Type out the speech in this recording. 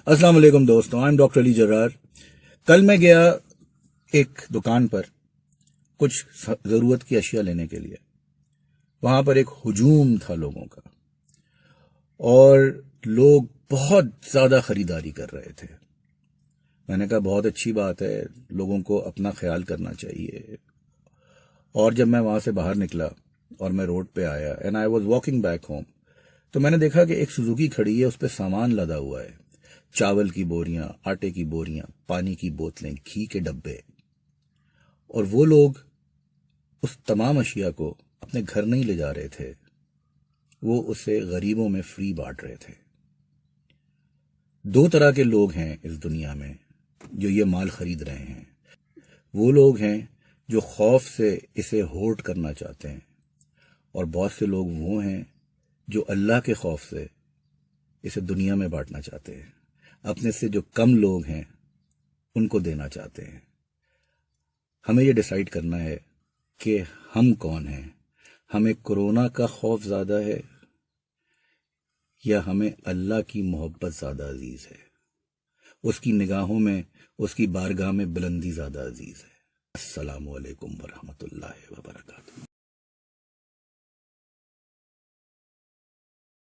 अस्सलाम वालेकुम दोस्तों, आई एम डॉक्टर अली जर्रार। कल मैं गया एक दुकान पर कुछ ज़रूरत की अशिया लेने के लिए। वहां पर एक हुजूम था लोगों का और लोग बहुत ज़्यादा खरीदारी कर रहे थे। मैंने कहा बहुत अच्छी बात है, लोगों को अपना ख्याल करना चाहिए। और जब मैं वहां से बाहर निकला और मैं रोड पे आया and I was walking back home, तो मैंने देखा कि एक सुजुकी खड़ी है, उस पर सामान लदा हुआ है, चावल की बोरियां, आटे की बोरियां, पानी की बोतलें, घी के डब्बे। और वो लोग उस तमाम अशिया को अपने घर नहीं ले जा रहे थे, वो उसे गरीबों में फ्री बांट रहे थे। दो तरह के लोग हैं इस दुनिया में जो ये माल खरीद रहे हैं। वो लोग हैं जो खौफ से इसे होर्ड करना चाहते हैं, और बहुत से लोग वो हैं जो अल्लाह के खौफ से इसे दुनिया में बांटना चाहते हैं। अपने से जो कम लोग हैं उनको देना चाहते हैं। हमें ये डिसाइड करना है कि हम कौन हैं। हमें कोरोना का खौफ ज़्यादा है या हमें अल्लाह की मोहब्बत ज़्यादा अजीज़ है? उसकी निगाहों में, उसकी बारगाह में बुलंदी ज़्यादा अजीज़ है। अस्सलामु अलैकुम वरहमतुल्लाहि वबरकातुहू।